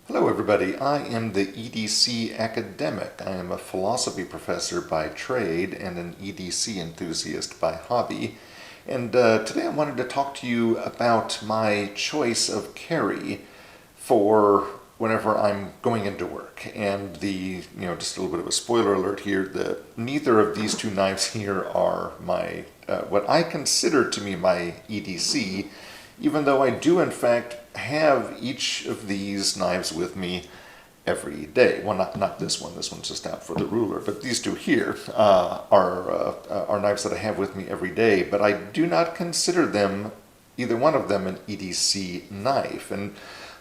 Hello everybody, I am the EDC academic. I am a philosophy professor by trade and an EDC enthusiast by hobby. And today I wanted to talk to you about my choice of carry for whenever I'm going into work. And just a little bit of a spoiler alert here, that neither of these two knives here are my, what I consider to be my EDC, even though I do in fact have each of these knives with me every day. Well, not this one. This one's just out for the ruler. But these two here are knives that I have with me every day. But I do not consider them, either one of them, an EDC knife. And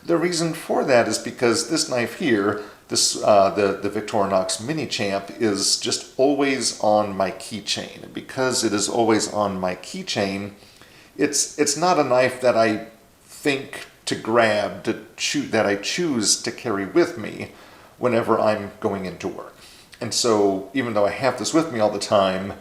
the reason for that is because this knife here, the Victorinox Mini Champ, is just always on my keychain. And because it is always on my keychain, it's not a knife that I think to grab, that I choose to carry with me whenever I'm going into work. And so even though I have this with me all the time,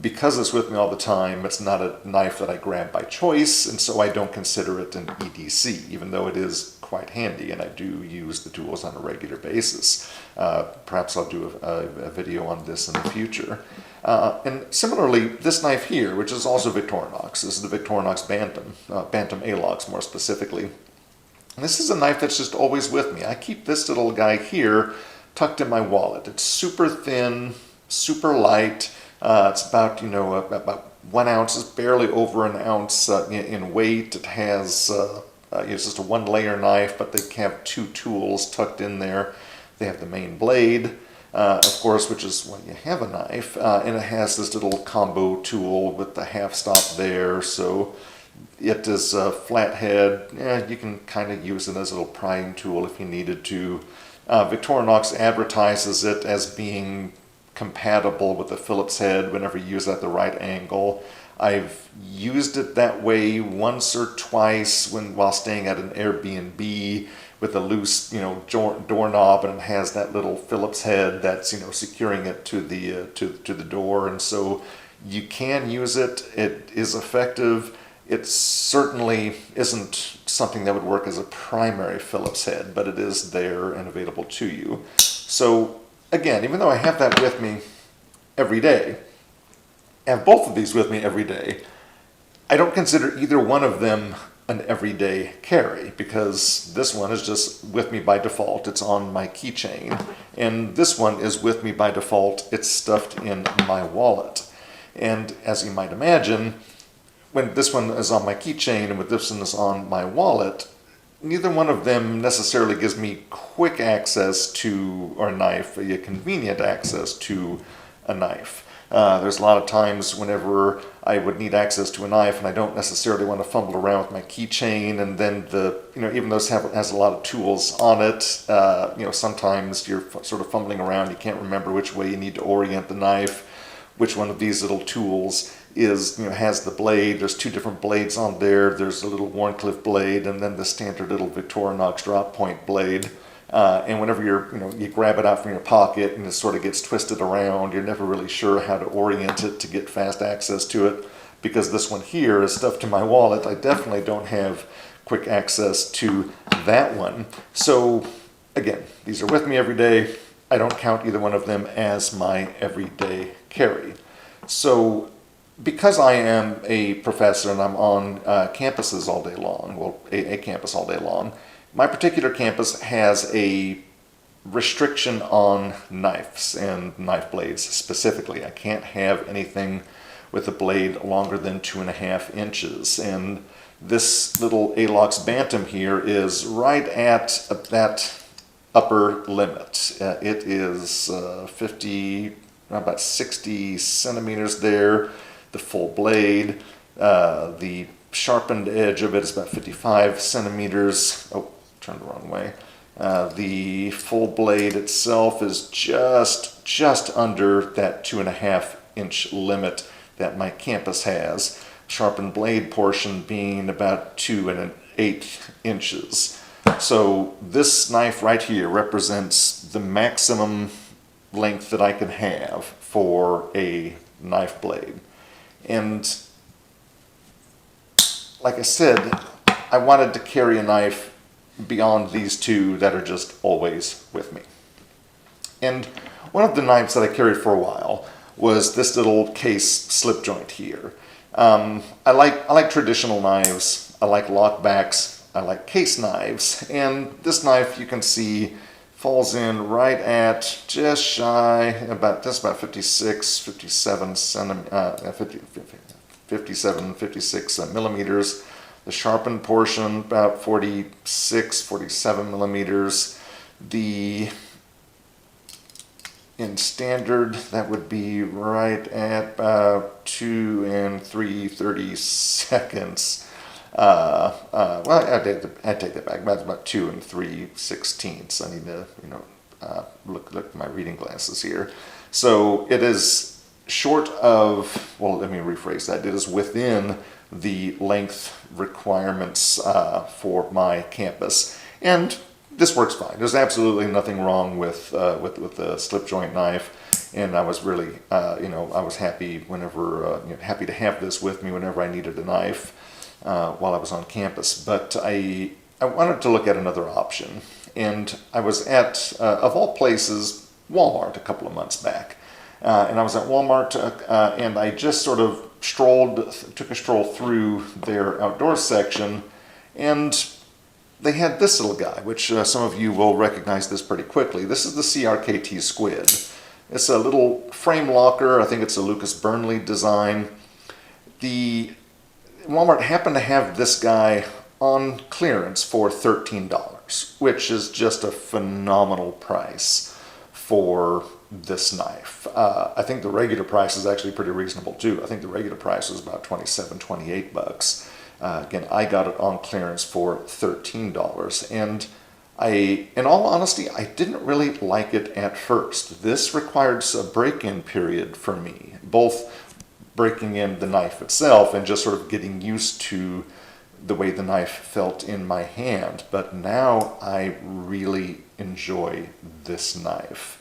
because it's with me all the time, it's not a knife that I grab by choice, and so I don't consider it an EDC, even though it is quite handy and I do use the tools on a regular basis. Perhaps I'll do a video on this in the future. And similarly, this knife here, which is also Victorinox, this is the Victorinox Bantam Alox more specifically. And this is a knife that's just always with me. I keep this little guy here tucked in my wallet. It's super thin, super light. It's about, about 1 ounce, it's barely over an ounce in weight. It has, it's just a one-layer knife, but they have two tools tucked in there. They have the main blade, of course, which is when you have a knife, and it has this little combo tool with the half stop there, so it is a flat head. Yeah, you can kind of use it as a little prying tool if you needed to. Victorinox advertises it as being compatible with the Phillips head whenever you use it at the right angle. I've used it that way once or twice while staying at an Airbnb with a loose, doorknob, and it has that little Phillips head that's, securing it to the door, and so you can use it. It is effective. It certainly isn't something that would work as a primary Phillips head, but it is there and available to you. So again, even though I have that with me every day, have both of these with me every day, I don't consider either one of them an everyday carry, because this one is just with me by default. It's on my keychain, and this one is with me by default. It's stuffed in my wallet. And as you might imagine, when this one is on my keychain and when this one is on my wallet, neither one of them necessarily gives me quick access to a knife, convenient access to a knife. There's a lot of times whenever I would need access to a knife and I don't necessarily want to fumble around with my keychain, and then even though it has a lot of tools on it, sometimes you're sort of fumbling around, you can't remember which way you need to orient the knife, which one of these little tools has the blade. There's two different blades on there. There's a little Wharncliffe blade and then the standard little Victorinox drop point blade. And whenever you grab it out from your pocket and it sort of gets twisted around, you're never really sure how to orient it to get fast access to it. Because this one here is stuffed in my wallet, I definitely don't have quick access to that one. So again, these are with me every day. I don't count either one of them as my everyday carry. So because I am a professor and I'm on campuses all day long, well, a campus all day long, my particular campus has a restriction on knives and knife blades specifically. I can't have anything with a blade longer than 2.5 inches. And this little Alox Bantam here is right at that upper limit. It is about 60 centimeters there. The full blade, the sharpened edge of it is about 55 centimeters. Oh, turned the wrong way. The full blade itself is just under that 2.5 inch limit that my campus has. Sharpened blade portion being about 2.8 inches. So this knife right here represents the maximum length that I can have for a knife blade. And like I said, I wanted to carry a knife beyond these two that are just always with me. And one of the knives that I carried for a while was this little case slip joint here. I like traditional knives. I like lockbacks. I like case knives. And this knife, you can see, falls in right at just shy, about 56, 57 56 millimeters. The sharpened portion, about 46, 47 millimeters. In standard, that would be right at about 2 3/32. Well, I'd take that back. That's about 2 3/16. I need to, look at my reading glasses here. So it is short of, well, let me rephrase that. It is within the length requirements for my campus, and this works fine. There's absolutely nothing wrong with the slip joint knife, and I was really, I was happy whenever, happy to have this with me whenever I needed a knife while I was on campus. But I wanted to look at another option, and I was at, of all places, Walmart a couple of months back. And I was at Walmart, and I just sort of took a stroll through their outdoor section, and they had this little guy, which some of you will recognize this pretty quickly. This is the CRKT Squid. It's a little frame locker. I think it's a Lucas Burnley design. Walmart happened to have this guy on clearance for $13, which is just a phenomenal price for this knife. I think the regular price is actually pretty reasonable too. I think the regular price was about $27, $28. Again, I got it on clearance for $13, and in all honesty, I didn't really like it at first. This required a break-in period for me, both breaking in the knife itself and just sort of getting used to the way the knife felt in my hand. But now I really enjoy this knife.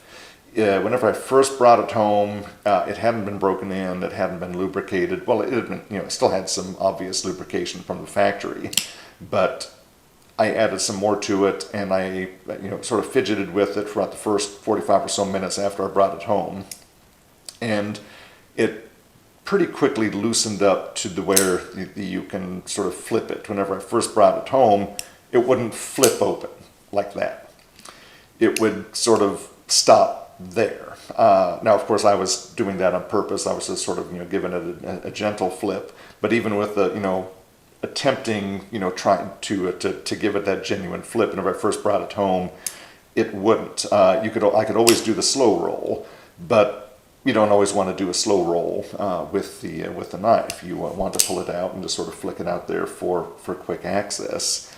Whenever I first brought it home, it hadn't been broken in, it hadn't been lubricated. Well, it had been, it still had some obvious lubrication from the factory, but I added some more to it, and I, sort of fidgeted with it for about the first 45 or so minutes after I brought it home, and it pretty quickly loosened up to where you can sort of flip it. Whenever I first brought it home, it wouldn't flip open like that. It would sort of stop there. Now, of course, I was doing that on purpose. I was just sort of, giving it a gentle flip. But even with the, attempting, trying to give it that genuine flip, whenever I first brought it home, it wouldn't. I could always do the slow roll, but you don't always want to do a slow roll with the knife. You want to pull it out and just sort of flick it out there for quick access.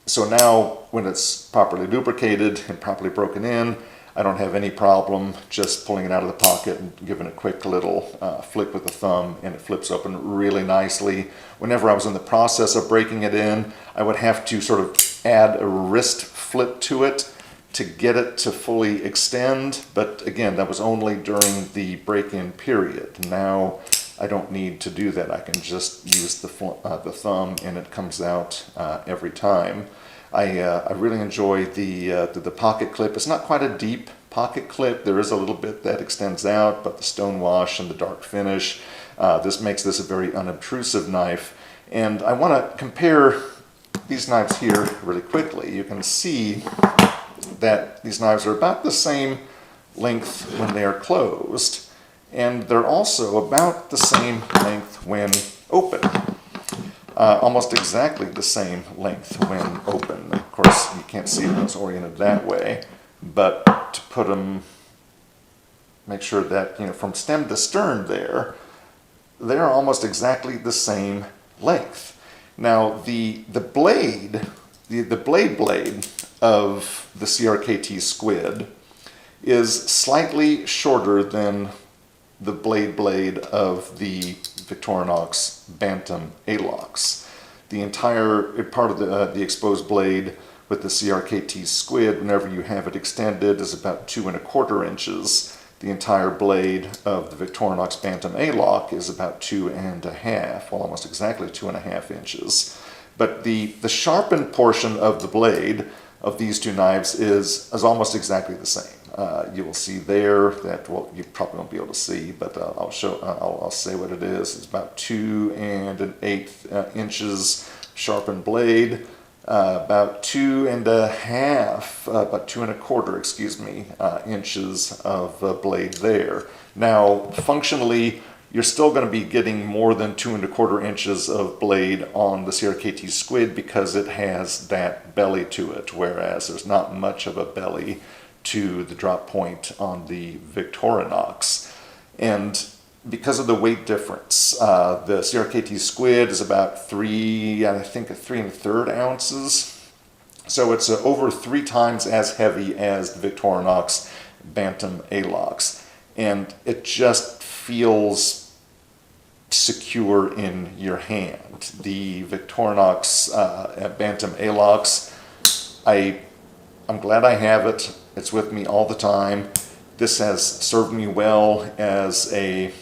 So now, when it's properly lubricated and properly broken in, I don't have any problem just pulling it out of the pocket and giving a quick little flick with the thumb, and it flips open really nicely. Whenever I was in the process of breaking it in, I would have to sort of add a wrist flip to it to get it to fully extend, but again, that was only during the break-in period. Now, I don't need to do that. I can just use the thumb, and it comes out every time. I really enjoy the pocket clip. It's not quite a deep pocket clip. There is a little bit that extends out, but the stone wash and the dark finish, this makes this a very unobtrusive knife. And I want to compare these knives here really quickly. You can see that these knives are about the same length when they are closed, and they're also about the same length when open. Almost exactly the same length when open. Of course, you can't see it when it's oriented that way, but to put them, make sure that, from stem to stern they're almost exactly the same length. Now, the blade of the CRKT Squid is slightly shorter than the blade of the Victorinox Bantam A-locks. The entire part of the exposed blade with the CRKT Squid, whenever you have it extended, is about 2 1/4 inches. The entire blade of the Victorinox Bantam A-lock is about 2 1/2, well, almost exactly 2 1/2 inches. But the sharpened portion of the blade of these two knives is almost exactly the same. You will see there that, well, you probably won't be able to see, but I'll say what it is. It's about 2 1/8 inches sharpened blade, about 2 1/2, about 2 1/4, excuse me, inches of blade there. Now, functionally, you're still going to be getting more than 2 1/4 inches of blade on the CRKT squid because it has that belly to it, whereas there's not much of a belly to the drop point on the Victorinox. And because of the weight difference, the CRKT squid is about 3 1/3 ounces. So it's over 3 times as heavy as the Victorinox Bantam Alox. And it just feels secure in your hand. The Victorinox Bantam Alox, I'm glad I have it. It's with me all the time. This has served me well as a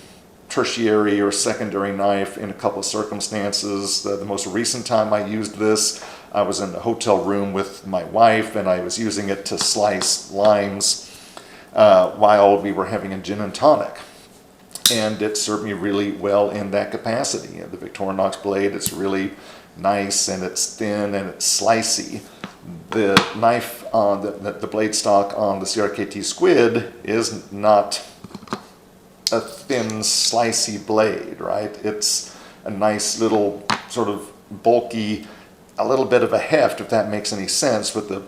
tertiary or secondary knife in a couple of circumstances. The most recent time I used this, I was in a hotel room with my wife and I was using it to slice limes while we were having a gin and tonic. And it served me really well in that capacity. The Victorinox blade, it's really nice and it's thin and it's slicey. The knife on the blade stock on the CRKT squid is not a thin, slicey blade, right? It's a nice little sort of bulky, a little bit of a heft, if that makes any sense, with the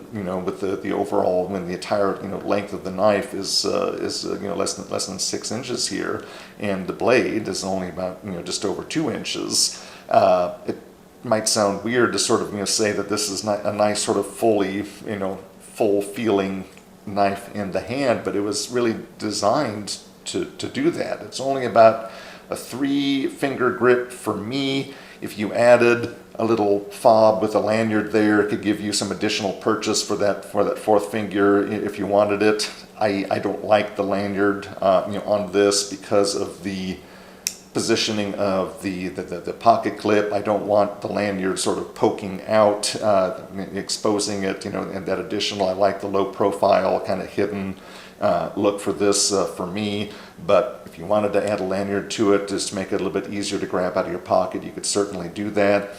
overall, when the entire length of the knife is less than 6 inches here, and the blade is only about just over 2 inches. It might sound weird to sort of say that this is not a nice sort of fully full feeling knife in the hand, but it was really designed to do that. It's only about a 3-finger grip for me. If you added a little fob with a lanyard there, it could give you some additional purchase for that 4th finger if you wanted it. I don't like the lanyard on this because of the positioning of the pocket clip. I don't want the lanyard sort of poking out, exposing it, and that additional, I like the low profile kind of hidden look for this for me. But if you wanted to add a lanyard to it just to make it a little bit easier to grab out of your pocket, you could certainly do that.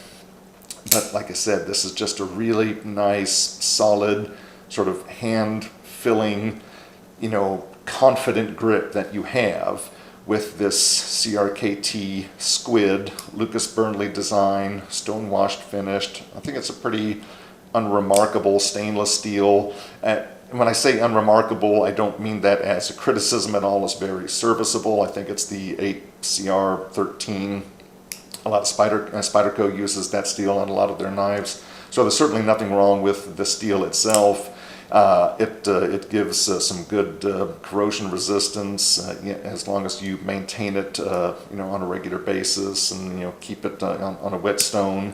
But like I said, this is just a really nice, solid, sort of hand-filling, confident grip that you have with this CRKT squid, Lucas Burnley design, stone-washed finished. I think it's a pretty unremarkable stainless steel. When I say unremarkable, I don't mean that as a criticism at all. It's very serviceable. I think it's the 8CR13. A lot of Spyderco uses that steel on a lot of their knives. So there's certainly nothing wrong with the steel itself. It gives some good corrosion resistance as long as you maintain it on a regular basis and keep it on a whetstone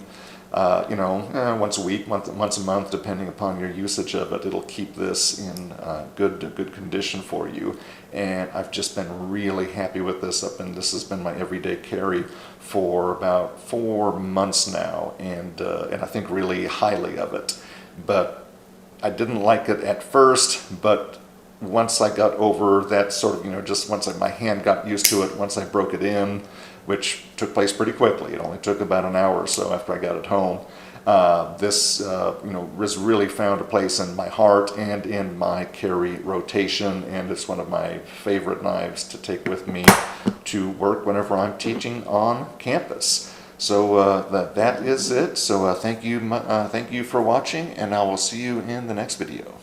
once a week, once a month, depending upon your usage of it. It'll keep this in good condition for you. And I've just been really happy with this. This has been my everyday carry for about 4 months now, and I think really highly of it. But I didn't like it at first, but once I got over that sort of, just once my hand got used to it, once I broke it in, which took place pretty quickly. It only took about an hour or so after I got it home. This has really found a place in my heart and in my carry rotation, and it's one of my favorite knives to take with me to work whenever I'm teaching on campus. So that is it. So thank you for watching, and I will see you in the next video.